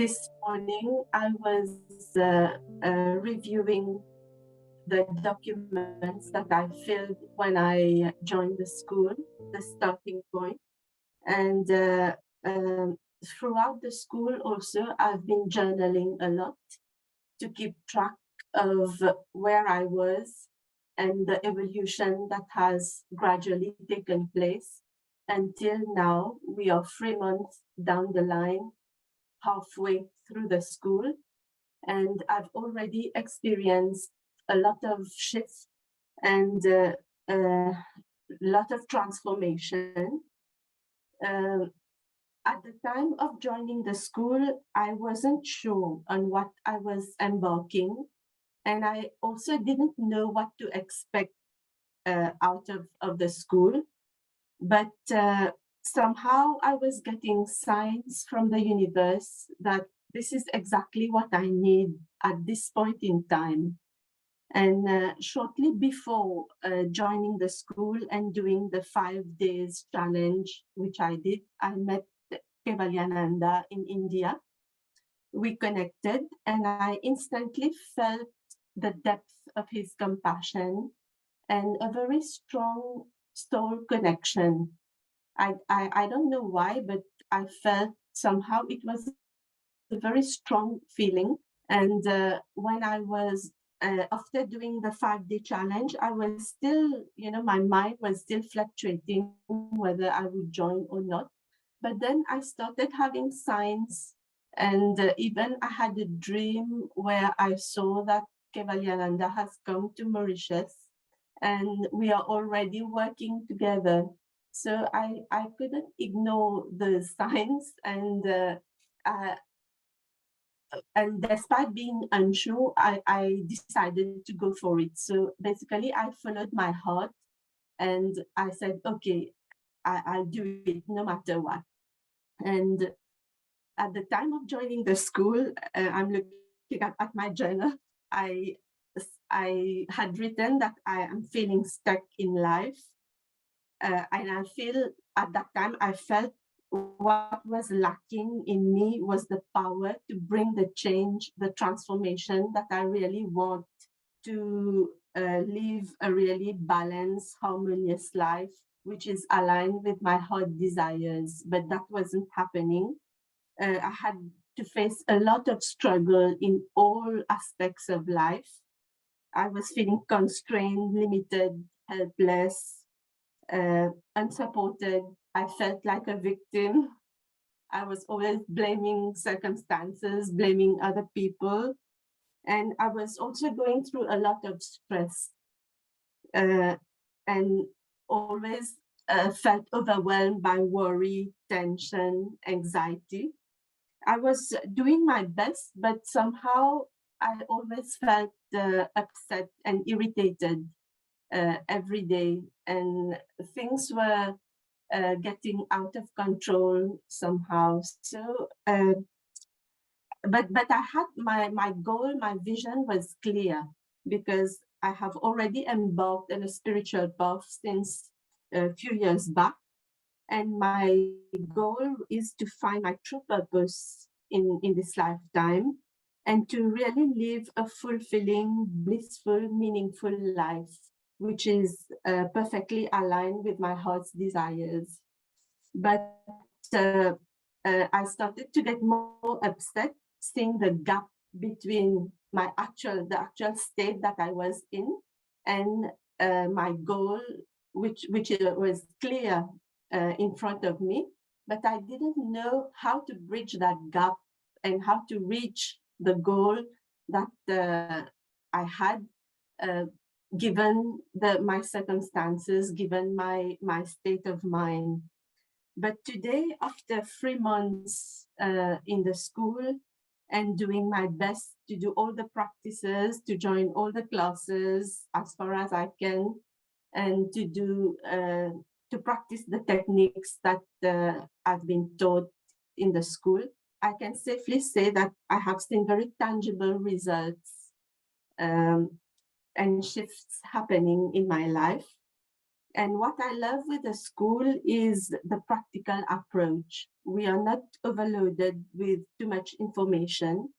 This morning, I was reviewing the documents that I filled when I joined the school, the starting point. And throughout the school also, I've been journaling a lot to keep track of where I was and the evolution that has gradually taken place. Until now, we are 3 months down the line, halfway through the school, and I've already experienced a lot of shifts and a lot of transformation. At the time of joining the school, I wasn't sure on what I was embarking, and I also didn't know what to expect out of the school. But somehow I was getting signs from the universe that this is exactly what I need at this point in time. And shortly before joining the school and doing the 5 days challenge, which I did, I met Kevalyananda in India. We connected and I instantly felt the depth of his compassion and a very strong soul connection. I don't know why, but I felt somehow it was a very strong feeling. And when I was, after doing the 5-day challenge, I was still, my mind was still fluctuating whether I would join or not. But then I started having signs, and even I had a dream where I saw that Kevalyananda has come to Mauritius and we are already working together. So I couldn't ignore the signs, and despite being unsure, I decided to go for it. So basically, I followed my heart, and I said, okay, I'll do it no matter what. And at the time of joining the school, I'm looking at my journal. I had written that I am feeling stuck in life. And I feel at that time, I felt what was lacking in me was the power to bring the change, the transformation that I really want to live a really balanced, harmonious life, which is aligned with my heart desires. But that wasn't happening. I had to face a lot of struggle in all aspects of life. I was feeling constrained, limited, helpless, unsupported. I felt like a victim. I was always blaming circumstances, blaming other people. And I was also going through a lot of stress and always felt overwhelmed by worry, tension, anxiety. I was doing my best, but somehow I always felt upset and irritated every day, and things were getting out of control somehow. So, but I had my goal, my vision was clear, because I have already embarked on a spiritual path since a few years back. And my goal is to find my true purpose in this lifetime and to really live a fulfilling, blissful, meaningful life, which is perfectly aligned with my heart's desires. But I started to get more upset seeing the gap between the actual state that I was in and my goal, which was clear in front of me, but I didn't know how to bridge that gap and how to reach the goal that I had, given my circumstances, given my state of mind. But today, after 3 months in the school and doing my best to do all the practices, to join all the classes as far as I can, and to practice the techniques that I've been taught in the school, I can safely say that I have seen very tangible results and shifts happening in my life. And what I love with the school is the practical approach. We are not overloaded with too much information,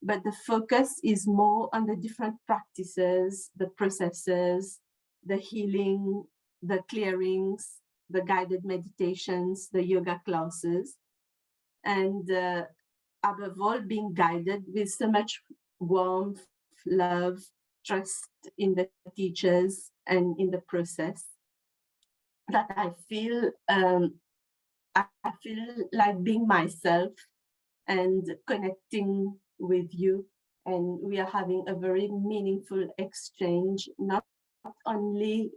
but the focus is more on the different practices, the processes, the healing, the clearings, the guided meditations, the yoga classes, and above all, being guided with so much warmth, love, trust in the teachers and in the process, that I feel like being myself and connecting with you. And we are having a very meaningful exchange, not only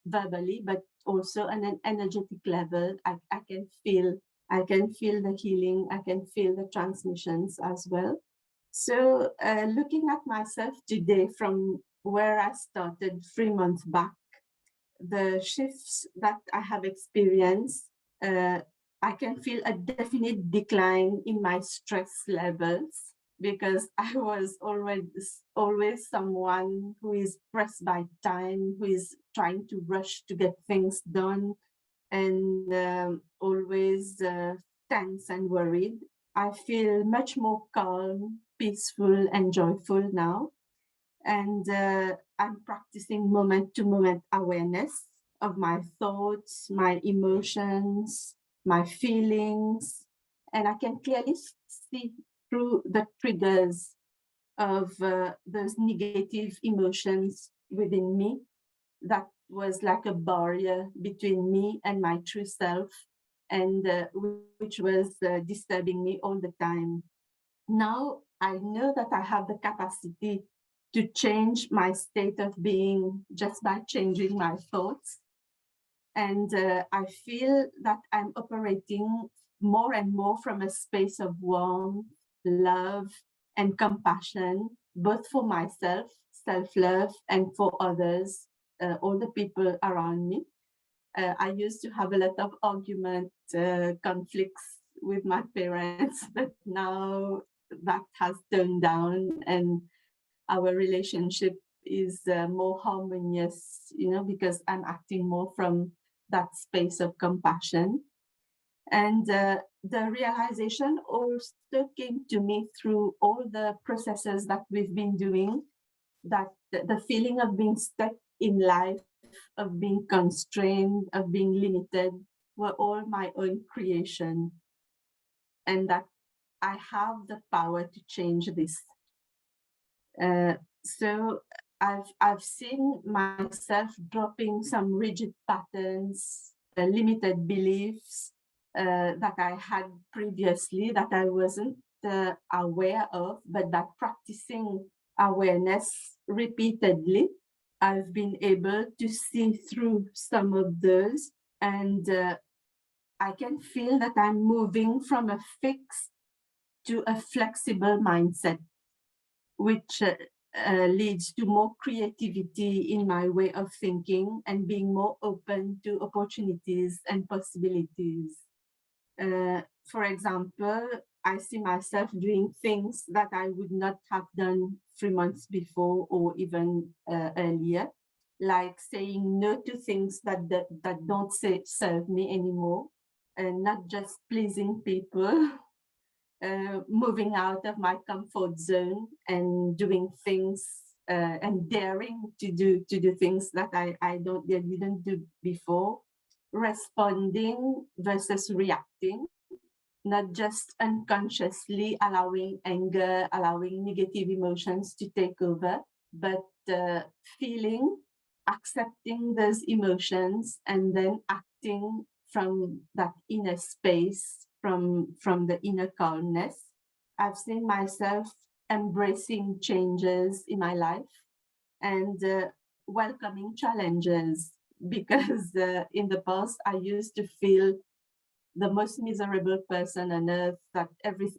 verbally, but also on an energetic level. I can feel the healing. I can feel the transmissions as well. So looking at myself today from where I started 3 months back, the shifts that I have experienced, uh, I can feel a definite decline in my stress levels because I was always someone who is pressed by time, who is trying to rush to get things done, and always tense and worried. I feel much more calm, peaceful, and joyful now. And I'm practicing moment to moment awareness of my thoughts, my emotions, my feelings. And I can clearly see through the triggers of those negative emotions within me that was like a barrier between me and my true self, and which was disturbing me all the time. Now I know that I have the capacity to change my state of being just by changing my thoughts. And I feel that I'm operating more and more from a space of warmth, love, and compassion, both for myself, self love, and for others, all the people around me. I used to have a lot of argument, conflicts with my parents, but now that has toned down, and our relationship is more harmonious, because I'm acting more from that space of compassion. And the realization also came to me through all the processes that we've been doing, that the feeling of being stuck in life, of being constrained, of being limited, were all my own creation, and that I have the power to change this. So I've seen myself dropping some rigid patterns, limited beliefs that I had previously that I wasn't aware of, but that practicing awareness repeatedly, I've been able to see through some of those, and I can feel that I'm moving from a fixed to a flexible mindset, which leads to more creativity in my way of thinking and being more open to opportunities and possibilities. For example, I see myself doing things that I would not have done 3 months before or even earlier, like saying no to things that don't serve me anymore, and not just pleasing people, moving out of my comfort zone and doing things and daring to do things that I didn't do before, responding versus reacting, not just unconsciously allowing anger, allowing negative emotions to take over, but feeling, accepting those emotions, and then acting from that inner space, from the inner calmness. I've seen myself embracing changes in my life and welcoming challenges, because in the past I used to feel the most miserable person on earth, that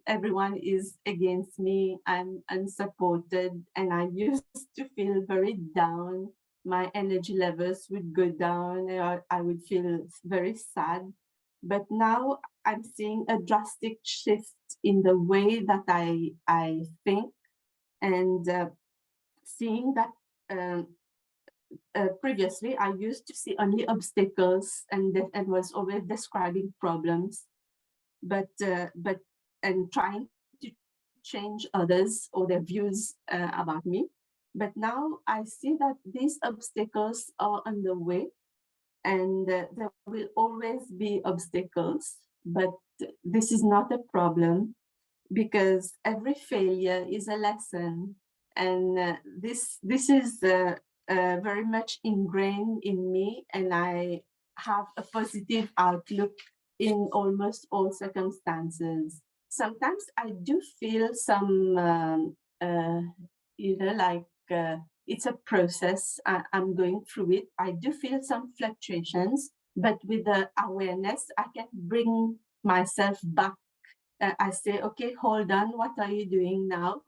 everyone is against me, I'm unsupported, and I used to feel very down. My energy levels would go down, and I would feel very sad. But now I'm seeing a drastic shift in the way that I think, and seeing that um, previously I used to see only obstacles and was always describing problems, but and trying to change others or their views about me. But now I see that these obstacles are on the way, and there will always be obstacles, but this is not a problem, because every failure is a lesson, and this is very much ingrained in me, and I have a positive outlook in almost all circumstances. Sometimes I do feel some, like it's a process. I'm going through it. I do feel some fluctuations, but with the awareness, I can bring myself back. I say, okay, hold on, what are you doing now?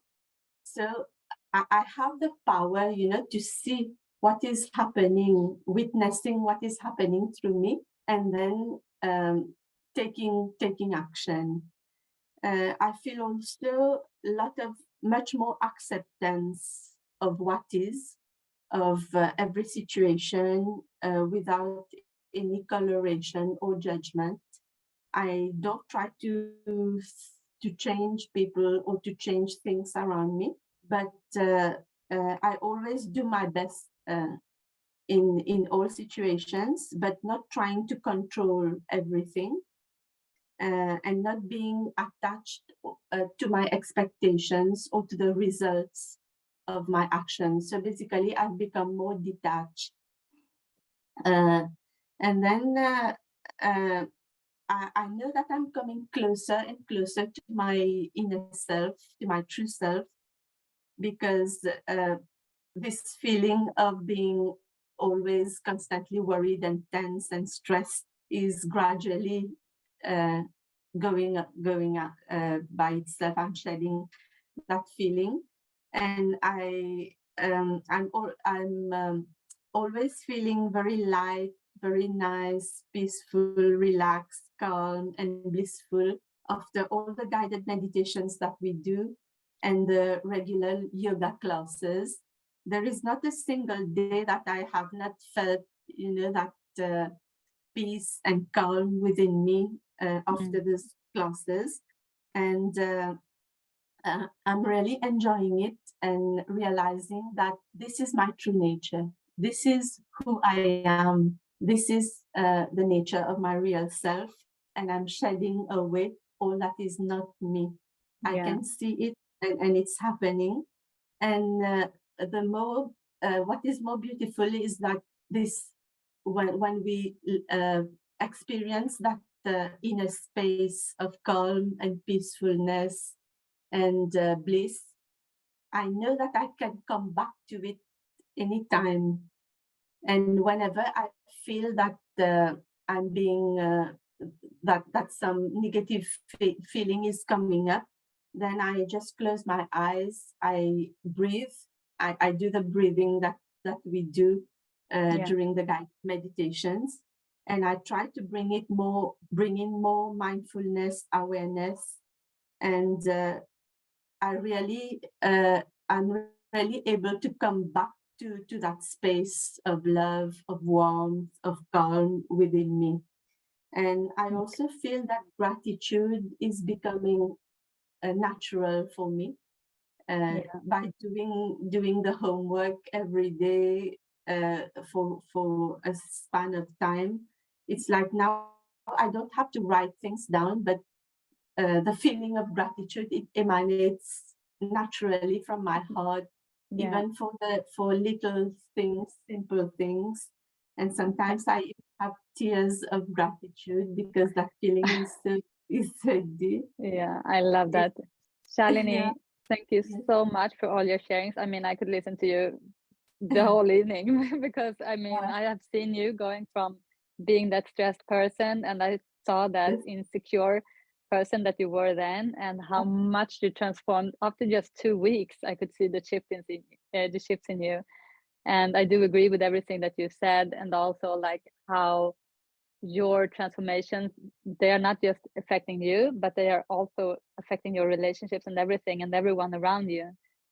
So I have the power, to see what is happening, witnessing what is happening through me, and then taking action. I feel also much more acceptance of what is, of every situation, without any coloration or judgment. I don't try to change people or to change things around me, but I always do my best in all situations, but not trying to control everything, and not being attached to my expectations or to the results of my actions. So basically, I've become more detached. And then I know that I'm coming closer and closer to my inner self, to my true self, because this feeling of being always constantly worried and tense and stressed is gradually going up by itself. I'm shedding that feeling, and I'm always feeling very light, very nice, peaceful, relaxed, calm, and blissful after all the guided meditations that we do and the regular yoga classes. There is not a single day that I have not felt, that peace and calm within me after these classes. And I'm really enjoying it and realizing that this is my true nature. This is who I am. This is the nature of my real self. And I'm shedding away all that is not me. I can see it, and it's happening. And what is more beautiful is that when we experience that inner space of calm and peacefulness and bliss, I know that I can come back to it anytime. And whenever I feel that I'm being that some negative feeling is coming up, then I just close my eyes, I breathe, I do the breathing that we do during the guided meditations, and I try to bring in more mindfulness, awareness, and I'm really able to come back to that space of love, of warmth, of calm within me. And I also feel that gratitude is becoming natural for me by doing the homework every day for a span of time. It's like now I don't have to write things down, but the feeling of gratitude, it emanates naturally from my heart, even for little things, simple things. And sometimes I have tears of gratitude because that feeling is so deep. Yeah, I love that. Shalini, thank you so much for all your sharings. I mean, I could listen to you the whole evening because I have seen you going from being that stressed person, and I saw that insecure person that you were then, and how much you transformed after just 2 weeks. I could see the shifts in you, and I do agree with everything that you said, and also like how your transformations, they are not just affecting you, but they are also affecting your relationships and everything and everyone around you.